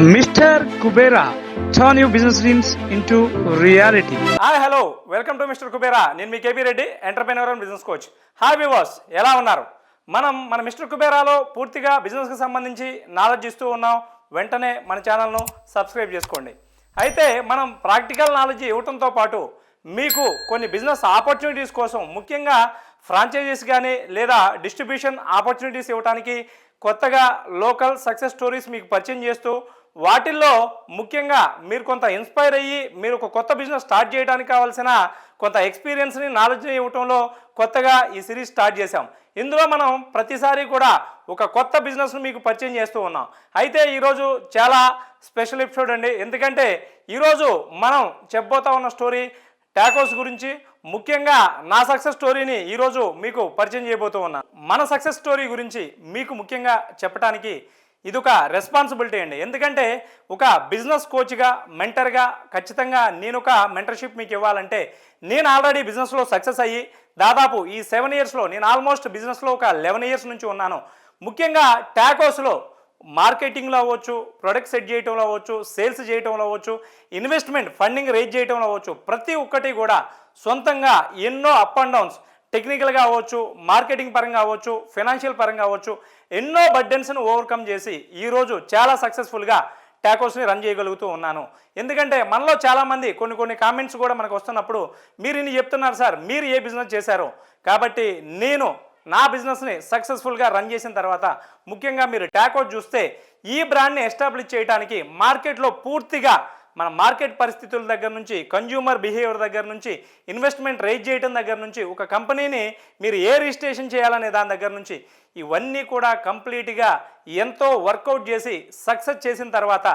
Mr. Kubera, turn your business dreams into reality. Hi hello welcome to mister Kubera. నేను మీ KP Reddy, entrepreneur and business coach. Hi viewers, ఎలా ఉన్నారు? మన mister కుబేరాలో పూర్తిగా బిజినెస్కి సంబంధించి నాలెడ్జ్ ఇస్తూ ఉన్నాం. వెంటనే మన ఛానల్ను సబ్స్క్రైబ్ చేసుకోండి. అయితే మనం ప్రాక్టికల్ నాలెడ్జ్ ఇవ్వడంతో పాటు మీకు కొన్ని బిజినెస్ ఆపర్చునిటీస్ కోసం, ముఖ్యంగా ఫ్రాంచైజీస్ కానీ లేదా డిస్ట్రిబ్యూషన్ ఆపర్చునిటీస్ ఇవ్వడానికి కొత్తగా లోకల్ సక్సెస్ స్టోరీస్ మీకు పరిచయం చేస్తూ వాటిల్లో ముఖ్యంగా మీరు కొంత ఇన్స్పైర్ అయ్యి మీరు ఒక కొత్త బిజినెస్ స్టార్ట్ చేయడానికి కావాల్సిన కొంత ఎక్స్పీరియన్స్ని, నాలెడ్జ్ని ఇవ్వటంలో కొత్తగా ఈ సిరీస్ స్టార్ట్ చేశాం. ఇందులో మనం ప్రతిసారి కూడా ఒక కొత్త బిజినెస్ను మీకు పరిచయం చేస్తూ ఉన్నాం. అయితే ఈరోజు చాలా స్పెషల్ ఎపిసోడ్ అండి. ఎందుకంటే ఈరోజు మనం చెప్పబోతా ఉన్న స్టోరీ టాకోస్ గురించి, ముఖ్యంగా నా సక్సెస్ స్టోరీని ఈరోజు మీకు పరిచయం చేయబోతూ ఉన్నా. మన సక్సెస్ స్టోరీ గురించి మీకు ముఖ్యంగా చెప్పడానికి ఇదొక రెస్పాన్సిబిలిటీ అండి. ఎందుకంటే ఒక బిజినెస్ కోచ్గా, మెంటర్గా ఖచ్చితంగా నేను ఒక మెంటర్షిప్ మీకు ఇవ్వాలంటే, నేను ఆల్రెడీ బిజినెస్లో సక్సెస్ అయ్యి దాదాపు ఈ 7 ఇయర్స్లో నేను ఆల్మోస్ట్ బిజినెస్లో ఒక 11 ఇయర్స్ నుంచి ఉన్నాను. ముఖ్యంగా టాకోస్లో మార్కెటింగ్లో అవ్వచ్చు, ప్రొడక్ట్ సెట్ చేయటంలో అవ్వచ్చు, సేల్స్ చేయటంలో అవ్వచ్చు, ఇన్వెస్ట్మెంట్ ఫండింగ్ రేజ్ చేయటంలో అవ్వచ్చు, ప్రతి ఒక్కటి కూడా సొంతంగా ఎన్నో అప్ అండ్ డౌన్స్, టెక్నికల్గా అవ్వచ్చు, మార్కెటింగ్ పరంగా అవ్వచ్చు, ఫైనాన్షియల్ పరంగా అవ్వచ్చు, ఎన్నో బర్డెన్స్ను ఓవర్కమ్ చేసి ఈరోజు చాలా సక్సెస్ఫుల్గా టాకోస్ని రన్ చేయగలుగుతూ ఉన్నాను. ఎందుకంటే మనలో చాలామంది కొన్ని కామెంట్స్ కూడా మనకు వస్తున్నప్పుడు, మీరు ఇన్ని చెప్తున్నారు సార్, మీరు ఏ బిజినెస్ చేశారో. కాబట్టి నేను నా బిజినెస్ని సక్సెస్ఫుల్గా రన్ చేసిన తర్వాత, ముఖ్యంగా మీరు టాకోస్ చూస్తే ఈ బ్రాండ్ని ఎస్టాబ్లిష్ చేయడానికి మార్కెట్లో పూర్తిగా మన మార్కెట్ పరిస్థితుల దగ్గర నుంచి, కన్జ్యూమర్ బిహేవియర్ దగ్గర నుంచి, ఇన్వెస్ట్మెంట్ రేజ్ చేయడం దగ్గర నుంచి, ఒక కంపెనీని మీరు ఏ రిజిస్ట్రేషన్ చేయాలనే దాని దగ్గర నుంచి, ఇవన్నీ కూడా కంప్లీట్గా ఎంతో వర్కౌట్ చేసి సక్సెస్ చేసిన తర్వాత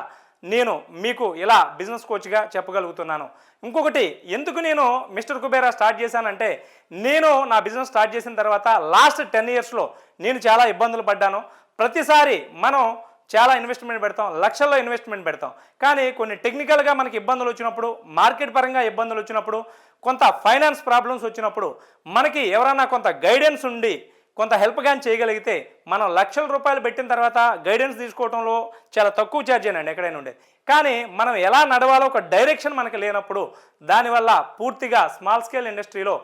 నేను మీకు ఇలా బిజినెస్ కోచ్గా చెప్పగలుగుతున్నాను. ఇంకొకటి, ఎందుకు నేను మిస్టర్ కుబేరా స్టార్ట్ చేశానంటే, నేను నా బిజినెస్ స్టార్ట్ చేసిన తర్వాత లాస్ట్ 10 ఇయర్స్లో నేను చాలా ఇబ్బందులు పడ్డాను. ప్రతిసారి మనం చాలా ఇన్వెస్ట్మెంట్ పెడతాం, లక్షల్లో ఇన్వెస్ట్మెంట్ పెడతాం, కానీ కొన్ని టెక్నికల్గా మనకి ఇబ్బందులు వచ్చినప్పుడు, మార్కెట్ పరంగా ఇబ్బందులు వచ్చినప్పుడు, కొంత ఫైనాన్స్ ప్రాబ్లమ్స్ వచ్చినప్పుడు మనకి ఎవరైనా కొంత గైడెన్స్ ఉండి కొంత హెల్ప్ కానీ చేయగలిగితే, మనం లక్షల రూపాయలు పెట్టిన తర్వాత గైడెన్స్ తీసుకోవడంలో చాలా తక్కువ ఛార్జ్ అండి ఎక్కడైనా ఉండేది. కానీ మనం ఎలా నడవాలో ఒక డైరెక్షన్ మనకి లేనప్పుడు దానివల్ల పూర్తిగా స్మాల్ స్కేల్ ఇండస్ట్రీలో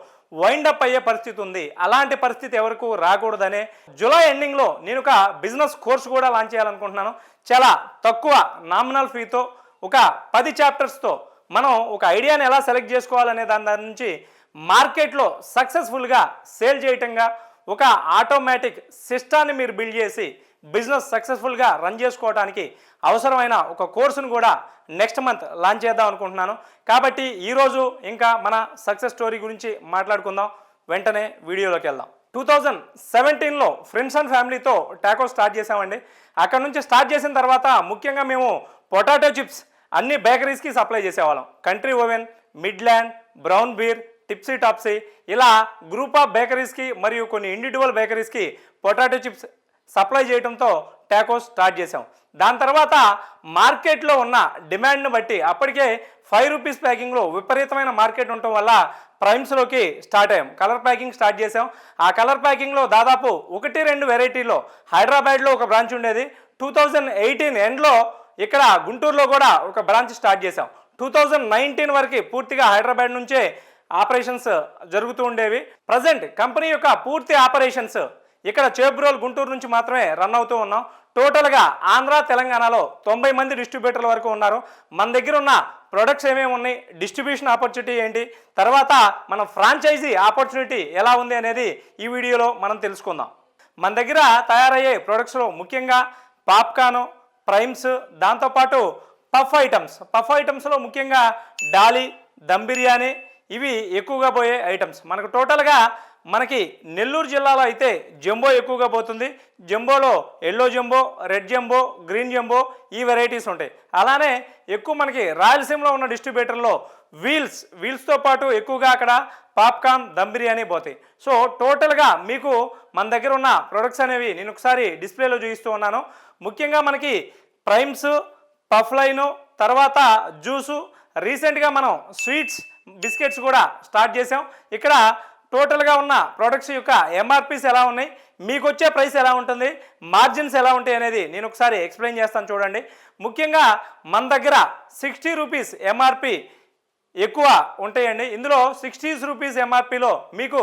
వైండప్ అయ్యే పరిస్థితి ఉంది. అలాంటి పరిస్థితి ఎవరికి రాకూడదనే జూలై ఎండింగ్లో నేను ఒక బిజినెస్ కోర్స్ కూడా లాంచ్ చేయాలనుకుంటున్నాను. చాలా తక్కువ నామినల్ ఫీతో ఒక 10 చాప్టర్స్తో మనం ఒక ఐడియాని ఎలా సెలెక్ట్ చేసుకోవాలనే దాని నుంచి మార్కెట్లో సక్సెస్ఫుల్గా సేల్ చేయటంగా ఒక ఆటోమేటిక్ సిస్టాన్ని మీరు బిల్డ్ చేసి బిజినెస్ సక్సెస్ఫుల్గా రన్ చేసుకోవడానికి అవసరమైన ఒక కోర్సును కూడా నెక్స్ట్ మంత్ లాంచ్ చేద్దాం అనుకుంటున్నాను. కాబట్టి ఈరోజు ఇంకా మన సక్సెస్ స్టోరీ గురించి మాట్లాడుకుందాం. వెంటనే వీడియోలోకి వెళ్దాం. 2017లో ఫ్రెండ్స్ అండ్ ఫ్యామిలీతో టాకో స్టార్ట్ చేసామండి. అక్కడ నుంచి స్టార్ట్ చేసిన తర్వాత ముఖ్యంగా మేము పొటాటో చిప్స్ అన్ని బేకరీస్కి సప్లై చేసేవాళ్ళం. Country Oven, Midland, Brown Beer, Tipsy Topsy, ఇలా గ్రూప్ ఆఫ్ బేకరీస్కి మరియు కొన్ని ఇండివిజువల్ బేకరీస్కి పొటాటో చిప్స్ సప్లై చేయడంతో టాకోస్ స్టార్ట్ చేసాం. దాని తర్వాత మార్కెట్లో ఉన్న డిమాండ్ను బట్టి అప్పటికే 5 రూపీస్ ప్యాకింగ్లో విపరీతమైన మార్కెట్ ఉండటం వల్ల ప్రైమ్స్లోకి స్టార్ట్ అయ్యాం. కలర్ ప్యాకింగ్ స్టార్ట్ చేసాం. ఆ కలర్ ప్యాకింగ్లో దాదాపు 1-2 వెరైటీలో హైదరాబాద్లో ఒక బ్రాంచ్ ఉండేది. 2018 ఎండ్లో ఇక్కడ గుంటూరులో కూడా ఒక బ్రాంచ్ స్టార్ట్ చేసాం. 2019 వరకు పూర్తిగా హైదరాబాద్ నుంచే ఆపరేషన్స్ జరుగుతూ ఉండేవి. ప్రజెంట్ కంపెనీ యొక్క పూర్తి ఆపరేషన్స్ ఇక్కడ చేబ్రోల్, గుంటూరు నుంచి మాత్రమే రన్ అవుతూ ఉన్నాం. టోటల్గా ఆంధ్ర, తెలంగాణలో 90 మంది డిస్ట్రిబ్యూటర్ల వరకు ఉన్నారు. మన దగ్గర ఉన్న ప్రొడక్ట్స్ ఏమేమి ఉన్నాయి, డిస్ట్రిబ్యూషన్ ఆపర్చునిటీ ఏంటి, తర్వాత మన ఫ్రాంచైజీ ఆపర్చునిటీ ఎలా ఉంది అనేది ఈ వీడియోలో మనం తెలుసుకుందాం. మన దగ్గర తయారయ్యే ప్రొడక్ట్స్లో ముఖ్యంగా పాప్కార్న్, ప్రైమ్స్, దాంతోపాటు పఫ్ ఐటమ్స్లో ముఖ్యంగా డాలీ, దమ్ బిర్యానీ, ఇవి ఎక్కువగా పోయే ఐటమ్స్. మనకు టోటల్గా మనకి నెల్లూరు జిల్లాలో అయితే జంబో ఎక్కువగా పోతుంది. జంబోలో yellow jumbo, red jumbo, green jumbo, ఈ వెరైటీస్ ఉంటాయి. అలానే ఎక్కువ మనకి రాయలసీమలో ఉన్న డిస్ట్రిబ్యూటర్లో వీల్స్తో పాటు ఎక్కువగా అక్కడ పాప్కార్న్, దమ్ బిర్యానీ పోతాయి. సో టోటల్గా మీకు మన దగ్గర ఉన్న ప్రొడక్ట్స్ అనేవి నేను ఒకసారి డిస్ప్లేలో చూపిస్తూ ఉన్నాను. ముఖ్యంగా మనకి ప్రైమ్స్, పఫ్ లైను, తర్వాత జ్యూసు, రీసెంట్గా మనం స్వీట్స్, బిస్కెట్స్ కూడా స్టార్ట్ చేసాం. ఇక్కడ టోటల్గా ఉన్న ప్రొడక్ట్స్ యొక్క ఎంఆర్పీస్ ఎలా ఉన్నాయి, మీకు వచ్చే ప్రైస్ ఎలా ఉంటుంది, మార్జిన్స్ ఎలా ఉంటాయి అనేది నేను ఒకసారి ఎక్స్ప్లెయిన్ చేస్తాను చూడండి. ముఖ్యంగా మన దగ్గర 60 రూపీస్ ఎంఆర్పి ఎక్కువ ఉంటాయండి. ఇందులో 60 రూపీస్ ఎంఆర్పిలో మీకు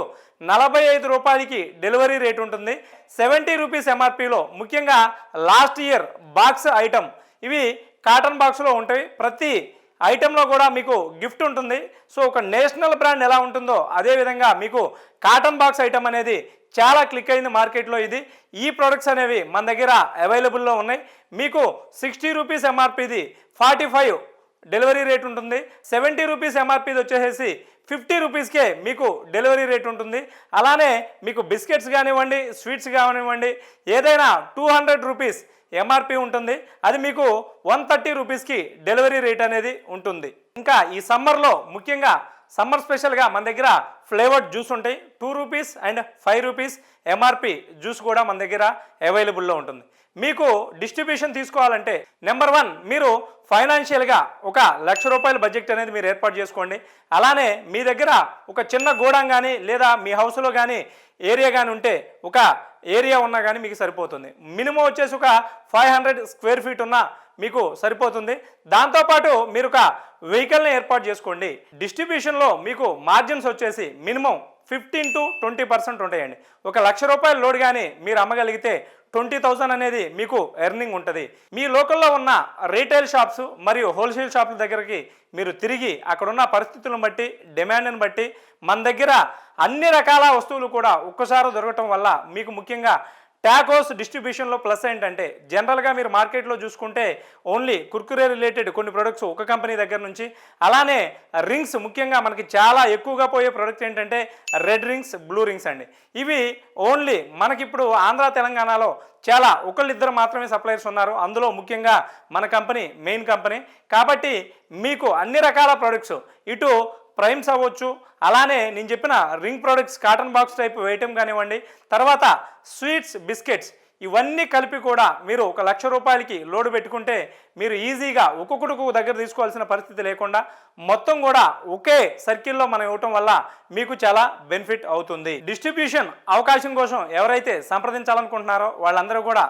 45 రూపాయలకి డెలివరీ రేట్ ఉంటుంది. 70 రూపీస్ ఎంఆర్పిలో ముఖ్యంగా లాస్ట్ ఇయర్ బాక్స్ ఐటమ్, ఇవి కాటన్ బాక్స్లో ఉంటాయి. ప్రతి ఐటెంలో కూడా మీకు గిఫ్ట్ ఉంటుంది. సో ఒక నేషనల్ బ్రాండ్ ఎలా ఉంటుందో అదేవిధంగా మీకు కాటన్ బాక్స్ ఐటమ్ అనేది చాలా క్లిక్ అయింది మార్కెట్లో. ఈ ప్రొడక్ట్స్ అనేవి మన దగ్గర అవైలబుల్లో ఉన్నాయి. మీకు 60 రూపీస్ ఎంఆర్పిది 45 డెలివరీ రేట్ ఉంటుంది. 70 రూపీస్ ఎంఆర్పిది వచ్చేసి 50 రూపీస్కే మీకు డెలివరీ రేట్ ఉంటుంది. అలానే మీకు బిస్కెట్స్ కానివ్వండి, స్వీట్స్ కానివ్వండి, ఏదైనా 200 రూపీస్ ఎంఆర్పి ఉంటుంది. అది మీకు 130 రూపీస్కి డెలివరీ రేట్ అనేది ఉంటుంది. ఇంకా ఈ సమ్మర్లో ముఖ్యంగా సమ్మర్ స్పెషల్గా మన దగ్గర ఫ్లేవర్డ్ జ్యూస్ ఉంటాయి. 2 rupees and 5 rupees MRP juice కూడా మన దగ్గర అవైలబుల్లో ఉంటుంది. మీకు డిస్ట్రిబ్యూషన్ తీసుకోవాలంటే నెంబర్ 1, మీరు ఫైనాన్షియల్గా ఒక ₹1,00,000 బడ్జెట్ అనేది మీరు ఏర్పాటు చేసుకోండి. అలానే మీ దగ్గర ఒక చిన్న గోడాం కానీ లేదా మీ హౌస్లో కానీ ఏరియా కానీ ఉంటే ఒక ఏరియా ఉన్నా కానీ మీకు సరిపోతుంది. మినిమం వచ్చేసి ఒక 500 స్క్వేర్ ఫీట్ ఉన్నా మీకు సరిపోతుంది. దాంతోపాటు మీరు ఒక వెహికల్ని ఏర్పాటు చేసుకోండి. డిస్ట్రిబ్యూషన్లో మీకు మార్జిన్స్ వచ్చేసి మినిమం 15 to 20% ఉంటాయండి. ఒక ₹1,00,000 లోడ్ కానీ మీరు అమ్మగలిగితే 20,000 అనేది మీకు ఎర్నింగ్ ఉంటుంది. మీ లోకల్లో ఉన్న రీటైల్ షాప్స్ మరియు హోల్సేల్ షాపుల దగ్గరికి మీరు తిరిగి అక్కడున్న పరిస్థితులను బట్టి, డిమాండ్ని బట్టి మన దగ్గర అన్ని రకాల వస్తువులు కూడా ఒక్కసారి దొరకటం వల్ల మీకు ముఖ్యంగా టాకోస్ డిస్ట్రిబ్యూషన్లో ప్లస్ ఏంటంటే జనరల్గా మీరు మార్కెట్లో చూసుకుంటే ఓన్లీ కుర్కురే రిలేటెడ్ కొన్ని ప్రొడక్ట్స్ ఒక కంపెనీ దగ్గర నుంచి, అలానే రింగ్స్ ముఖ్యంగా మనకి చాలా ఎక్కువగా పోయే ప్రొడక్ట్ ఏంటంటే రెడ్ రింగ్స్, బ్లూ రింగ్స్ అండి. ఇవి ఓన్లీ మనకిప్పుడు ఆంధ్ర తెలంగాణలో చాలా ఒకళ్ళిద్దరు మాత్రమే సప్లయర్స్ ఉన్నారు. అందులో ముఖ్యంగా మన కంపెనీ మెయిన్ కంపెనీ. కాబట్టి మీకు అన్ని రకాల ప్రొడక్ట్స్ ఇటు ప్రైమ్స్ అవ్వచ్చు, అలానే నేను చెప్పిన ring products cotton box type item కానివ్వండి, తర్వాత స్వీట్స్, బిస్కెట్స్, ఇవన్నీ కలిపి కూడా మీరు ఒక ₹1,00,000కి లోడ్ పెట్టుకుంటే మీరు ఈజీగా ఒక్కొక్కడికి దగ్గర తీసుకోవాల్సిన పరిస్థితి లేకుండా మొత్తం కూడా ఒకే సర్కిల్లో మనం ఇవ్వటం వల్ల మీకు చాలా బెనిఫిట్ అవుతుంది. డిస్ట్రిబ్యూషన్ అవకాశం కోసం ఎవరైతే సంప్రదించాలనుకుంటున్నారో వాళ్ళందరూ కూడా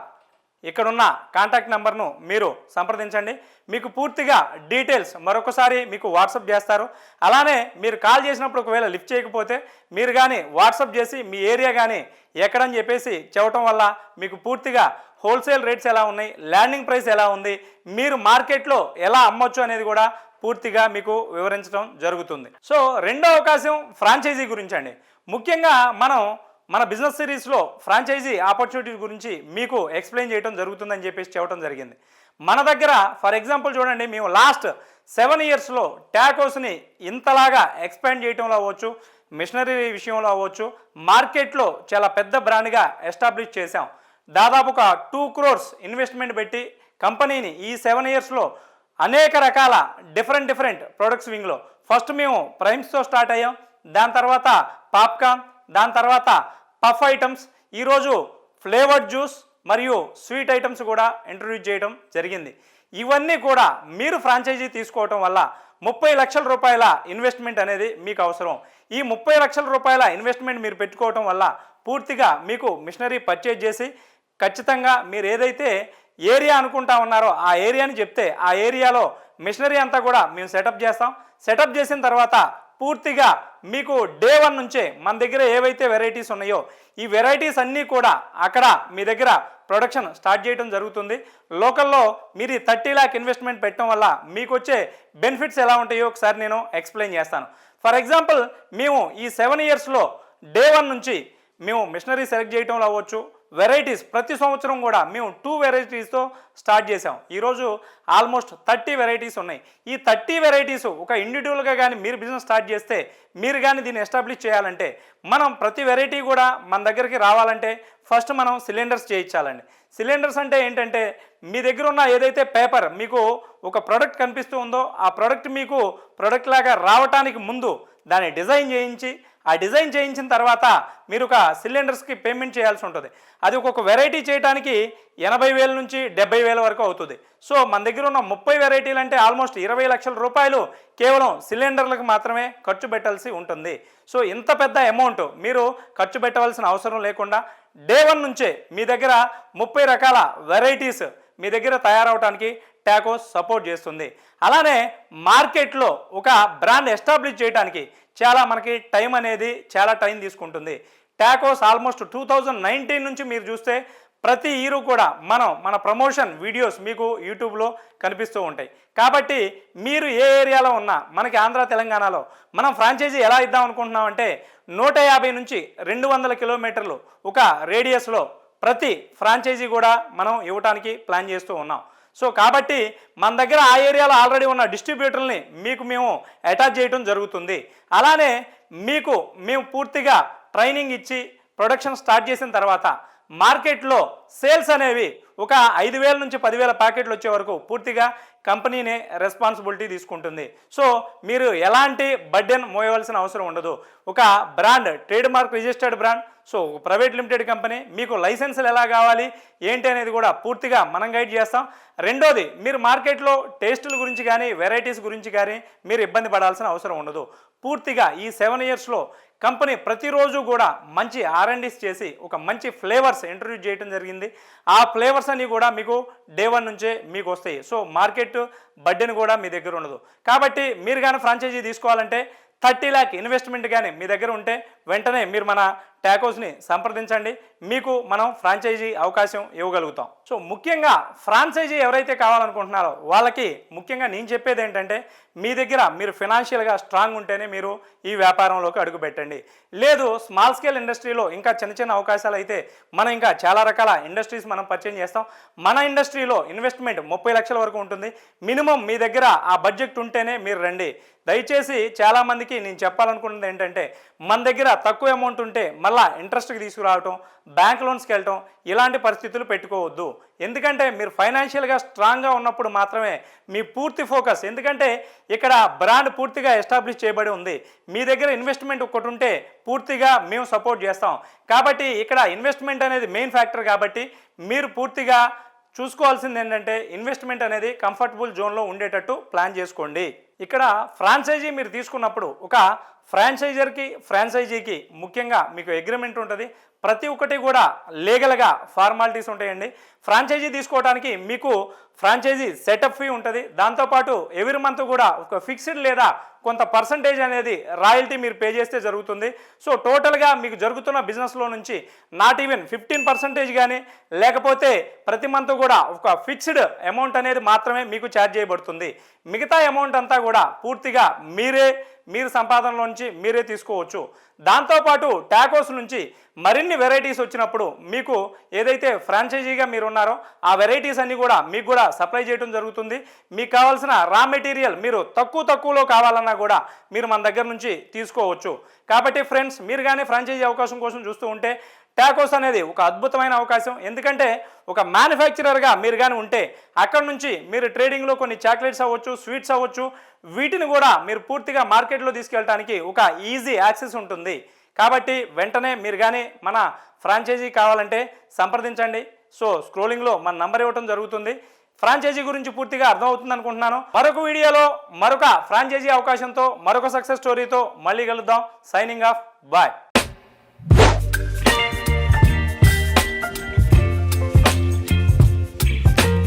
ఇక్కడున్న కాంటాక్ట్ నెంబర్ను మీరు సంప్రదించండి. మీకు పూర్తిగా డీటెయిల్స్ మరొకసారి మీకు వాట్సాప్ చేస్తారు. అలానే మీరు కాల్ చేసినప్పుడు ఒకవేళ లిఫ్ట్ చేయకపోతే మీరు కానీ వాట్సాప్ చేసి మీ ఏరియా కానీ ఎక్కడని చెప్పేసి చెప్పడం వల్ల మీకు పూర్తిగా హోల్సేల్ రేట్స్ ఎలా ఉన్నాయి, ల్యాండింగ్ ప్రైస్ ఎలా ఉంది, మీరు మార్కెట్లో ఎలా అమ్మొచ్చు అనేది కూడా పూర్తిగా మీకు వివరించడం జరుగుతుంది. సో రెండో అవకాశం ఫ్రాంచైజీ గురించి అండి. ముఖ్యంగా మన బిజినెస్ సిరీస్లో ఫ్రాంచైజీ ఆపర్చునిటీ గురించి మీకు ఎక్స్ప్లెయిన్ చేయడం జరుగుతుందని చెప్పేసి చెప్పడం జరిగింది. మన దగ్గర ఫర్ ఎగ్జాంపుల్ చూడండి, మేము లాస్ట్ 7 ఇయర్స్లో టాకోస్ని ఇంతలాగా ఎక్స్పాండ్ చేయడంలో అవ్వచ్చు, మిషనరీ విషయంలో అవ్వచ్చు, మార్కెట్లో చాలా పెద్ద బ్రాండ్గా ఎస్టాబ్లిష్ చేశాం. దాదాపు ఒక 2 crores ఇన్వెస్ట్మెంట్ పెట్టి కంపెనీని ఈ 7 ఇయర్స్లో అనేక రకాల డిఫరెంట్ ప్రొడక్ట్స్ వింగ్లో ఫస్ట్ మేము ప్రైమ్స్తో స్టార్ట్ అయ్యాం. దాని తర్వాత పాప్కార్న్, దాని తర్వాత పఫ్ ఐటమ్స్, ఈరోజు ఫ్లేవర్డ్ జ్యూస్ మరియు స్వీట్ ఐటమ్స్ కూడా ఇంట్రడ్యూస్ చేయడం జరిగింది. ఇవన్నీ కూడా మీరు ఫ్రాంచైజీ తీసుకోవటం వల్ల 30 లక్షల రూపాయల ఇన్వెస్ట్మెంట్ అనేది మీకు అవసరం. ఈ 30 లక్షల రూపాయల ఇన్వెస్ట్మెంట్ మీరు పెట్టుకోవటం వల్ల పూర్తిగా మీకు మిషనరీ పర్చేజ్ చేసి ఖచ్చితంగా మీరు ఏదైతే ఏరియా అనుకుంటా ఉన్నారో ఆ ఏరియాని చెప్తే ఆ ఏరియాలో మిషనరీ అంతా కూడా మేము సెటప్ చేస్తాం. సెటప్ చేసిన తర్వాత పూర్తిగా మీకు డే 1 నుంచే మన దగ్గర ఏవైతే వెరైటీస్ ఉన్నాయో ఈ వెరైటీస్ అన్నీ కూడా అక్కడ మీ దగ్గర ప్రొడక్షన్ స్టార్ట్ చేయడం జరుగుతుంది. లోకల్లో మీరు 30 lakh ఇన్వెస్ట్మెంట్ పెట్టడం వల్ల మీకు వచ్చే బెనిఫిట్స్ ఎలా ఉంటాయో ఒకసారి నేను ఎక్స్ప్లెయిన్ చేస్తాను. ఫర్ ఎగ్జాంపుల్ మేము ఈ 7 ఇయర్స్లో డే 1 నుంచి మేము మిషనరీ సెలెక్ట్ చేయడంలో అవ్వచ్చు, వెరైటీస్ ప్రతి సంవత్సరం కూడా మేము 2 వెరైటీస్తో స్టార్ట్ చేసాం. ఈరోజు ఆల్మోస్ట్ 30 వెరైటీస్ ఉన్నాయి. ఈ 30 వెరైటీస్ ఒక ఇండివిజువల్గా కానీ మీరు బిజినెస్ స్టార్ట్ చేస్తే, మీరు కానీ దీన్ని ఎస్టాబ్లిష్ చేయాలంటే, మనం ప్రతి వెరైటీ కూడా మన దగ్గరికి రావాలంటే ఫస్ట్ మనం సిలిండర్స్ చేయించాలండి. సిలిండర్స్ అంటే ఏంటంటే మీ దగ్గర ఉన్న ఏదైతే పేపర్ మీకు ఒక ప్రోడక్ట్ కనిపిస్తూ ఉందో ఆ ప్రోడక్ట్ మీకు ప్రోడక్ట్ లాగా రావటానికి ముందు దాన్ని డిజైన్ చేయించి, ఆ డిజైన్ చేయించిన తర్వాత మీరు ఒక సిలిండర్స్కి పేమెంట్ చేయాల్సి ఉంటుంది. అది ఒక్కొక్క వెరైటీ చేయడానికి 80,000 నుంచి 70,000 వరకు అవుతుంది. సో మన దగ్గర ఉన్న 30 వెరైటీలు అంటే ఆల్మోస్ట్ 20 లక్షల రూపాయలు కేవలం సిలిండర్లకు మాత్రమే ఖర్చు పెట్టాల్సి ఉంటుంది. సో ఇంత పెద్ద అమౌంట్ మీరు ఖర్చు పెట్టవలసిన అవసరం లేకుండా డే 1 నుంచే మీ దగ్గర 30 రకాల వెరైటీస్ మీ దగ్గర తయారవడానికి టాకోస్ సపోర్ట్ చేస్తుంది. అలానే మార్కెట్లో ఒక బ్రాండ్ ఎస్టాబ్లిష్ చేయడానికి మనకి టైం అనేది చాలా టైం తీసుకుంటుంది. టాకోస్ ఆల్మోస్ట్ 2019 నుంచి మీరు చూస్తే ప్రతి ఇయర్ కూడా మన ప్రమోషన్ వీడియోస్ మీకు యూట్యూబ్లో కనిపిస్తూ ఉంటాయి. కాబట్టి మీరు ఏ ఏరియాలో ఉన్నా మనకి ఆంధ్ర తెలంగాణలో మనం ఫ్రాంచైజీ ఎలా ఇద్దాం అనుకుంటున్నామంటే 150 నుంచి 200 కిలోమీటర్లు ఒక రేడియస్లో ప్రతి ఫ్రాంచైజీ కూడా మనం ఇవ్వడానికి ప్లాన్ చేస్తూ ఉన్నాం. సో కాబట్టి మన దగ్గర ఆ ఏరియాలో ఆల్రెడీ ఉన్న డిస్ట్రిబ్యూటర్ని మేము అటాచ్ చేయడం జరుగుతుంది. అలానే మేము పూర్తిగా ట్రైనింగ్ ఇచ్చి ప్రొడక్షన్ స్టార్ట్ చేసిన తర్వాత మార్కెట్లో సేల్స్ అనేవి ఒక 5,000 నుంచి 10,000 ప్యాకెట్లు వచ్చే వరకు పూర్తిగా కంపెనీనే రెస్పాన్సిబిలిటీ తీసుకుంటుంది. సో మీరు ఎలాంటి బర్డెన్ మోయవలసిన అవసరం ఉండదు. ఒక brand trade mark registered brand, so private limited company, మీకు లైసెన్సులు ఎలా కావాలి ఏంటి అనేది కూడా పూర్తిగా మనం గైడ్ చేస్తాం. రెండోది, మీరు మార్కెట్లో టేస్టుల గురించి కానీ వెరైటీస్ గురించి కానీ మీరు ఇబ్బంది పడాల్సిన అవసరం ఉండదు. పూర్తిగా ఈ 7 ఇయర్స్లో కంపెనీ ప్రతిరోజు కూడా మంచి R&Ds చేసి ఒక మంచి ఫ్లేవర్స్ ఇంట్రడ్యూస్ చేయడం జరిగింది. ఆ ఫ్లేవర్స్ అన్నీ కూడా మీకు డే 1 నుంచే మీకు వస్తాయి. సో మార్కెట్ బడ్డెన్ కూడా మీ దగ్గర ఉండదు. కాబట్టి మీరు కానీ ఫ్రాంచైజీ తీసుకోవాలంటే 30 lakh ఇన్వెస్ట్మెంట్ కానీ మీ దగ్గర ఉంటే వెంటనే మీరు మన టాకోస్ని సంప్రదించండి. మనం ఫ్రాంచైజీ అవకాశం ఇవ్వగలుగుతాం. సో ముఖ్యంగా ఫ్రాంచైజీ ఎవరైతే కావాలనుకుంటున్నారో వాళ్ళకి ముఖ్యంగా నేను చెప్పేది ఏంటంటే మీ దగ్గర మీరు ఫినాన్షియల్గా స్ట్రాంగ్ ఉంటేనే మీరు ఈ వ్యాపారంలోకి అడుగు పెట్టండి. లేదు స్మాల్ స్కేల్ ఇండస్ట్రీలో ఇంకా చిన్న అవకాశాలు అయితే మనం ఇంకా చాలా రకాల ఇండస్ట్రీస్ మనం పరిచయం చేస్తాం. మన ఇండస్ట్రీలో ఇన్వెస్ట్మెంట్ 30 లక్షల వరకు ఉంటుంది. మినిమం మీ దగ్గర ఆ బడ్జెట్ ఉంటేనే మీరు రండి. దయచేసి చాలామందికి నేను చెప్పాలనుకున్నది ఏంటంటే మన దగ్గర తక్కువ అమౌంట్ ఉంటే మళ్ళీ ఇంట్రెస్ట్కి తీసుకురావటం, బ్యాంక్ లోన్స్కి వెళ్ళటం ఇలాంటి పరిస్థితులు పెట్టుకోవద్దు. ఎందుకంటే మీరు ఫైనాన్షియల్గా స్ట్రాంగ్గా ఉన్నప్పుడు మాత్రమే మీ పూర్తి ఫోకస్, ఎందుకంటే ఇక్కడ బ్రాండ్ పూర్తిగా ఎస్టాబ్లిష్ చేయబడి ఉంది. మీ దగ్గర ఇన్వెస్ట్మెంట్ ఒకటి ఉంటే పూర్తిగా మేము సపోర్ట్ చేస్తాం. కాబట్టి ఇక్కడ ఇన్వెస్ట్మెంట్ అనేది మెయిన్ ఫ్యాక్టర్. కాబట్టి మీరు పూర్తిగా చూసుకోవాల్సింది ఏంటంటే ఇన్వెస్ట్మెంట్ అనేది కంఫర్టబుల్ జోన్లో ఉండేటట్టు ప్లాన్ చేసుకోండి. ఇక్కడ ఫ్రాంచైజీ మీరు తీసుకున్నప్పుడు ఒక ఫ్రాంచైజీకి ముఖ్యంగా మీకు అగ్రిమెంట్ ఉంటుంది. ప్రతి ఒక్కటి కూడా లీగల్గా ఫార్మాలిటీస్ ఉంటాయండి. ఫ్రాంచైజీ తీసుకోవడానికి మీకు ఫ్రాంచైజీ సెటప్ ఫీ ఉంటుంది. దాంతోపాటు ఎవ్రీ మంత్ కూడా ఒక ఫిక్స్డ్ లేదా కొంత పర్సంటేజ్ అనేది రాయల్టీ మీరు పే చేస్తే జరుగుతుంది. సో టోటల్గా మీకు జరుగుతున్న బిజినెస్లో నుంచి నాట్ ఈవెన్ 15% కానీ లేకపోతే ప్రతి మంత్ కూడా ఒక ఫిక్స్డ్ అమౌంట్ అనేది మాత్రమే మీకు ఛార్జ్ చేయబడుతుంది. మిగతా అమౌంట్ అంతా కూడా పూర్తిగా మీరు సంపాదనలోంచి మీరే తీసుకోవచ్చు. దాంతోపాటు టాకోస్ నుంచి మరిన్ని వెరైటీస్ వచ్చినప్పుడు మీకు ఏదైతే ఫ్రాంచైజీగా మీరు ఉన్నారో ఆ వెరైటీస్ అన్నీ కూడా మీకు కూడా సప్లై చేయడం జరుగుతుంది. మీకు కావాల్సిన రా మెటీరియల్ మీరు తక్కువలో కావాలన్నా కూడా మీరు మన దగ్గర నుంచి తీసుకోవచ్చు. కాబట్టి ఫ్రెండ్స్, మీరు కానీ ఫ్రాంచైజీ అవకాశం కోసం చూస్తూ ఉంటే టాకోస్ అనేది ఒక అద్భుతమైన అవకాశం. ఎందుకంటే ఒక మ్యానుఫ్యాక్చరర్గా మీరు కానీ ఉంటే అక్కడ నుంచి మీరు ట్రేడింగ్లో కొన్ని చాక్లెట్స్ అవ్వచ్చు, స్వీట్స్ అవ్వచ్చు, వీటిని కూడా మీరు పూర్తిగా మార్కెట్లో తీసుకెళ్ళడానికి ఒక ఈజీ యాక్సెస్ ఉంటుంది. కాబట్టి వెంటనే మీరు కానీ మన ఫ్రాంచైజీ కావాలంటే సంప్రదించండి. సో స్క్రోలింగ్లో మన నంబర్ ఇవ్వడం జరుగుతుంది. ఫ్రాంచైజీ గురించి పూర్తిగా అర్థమవుతుంది అనుకుంటున్నాను. మరొక వీడియోలో మరొక ఫ్రాంచైజీ అవకాశంతో మరొక సక్సెస్ స్టోరీతో మళ్ళీ కలుద్దాం. Signing off, bye.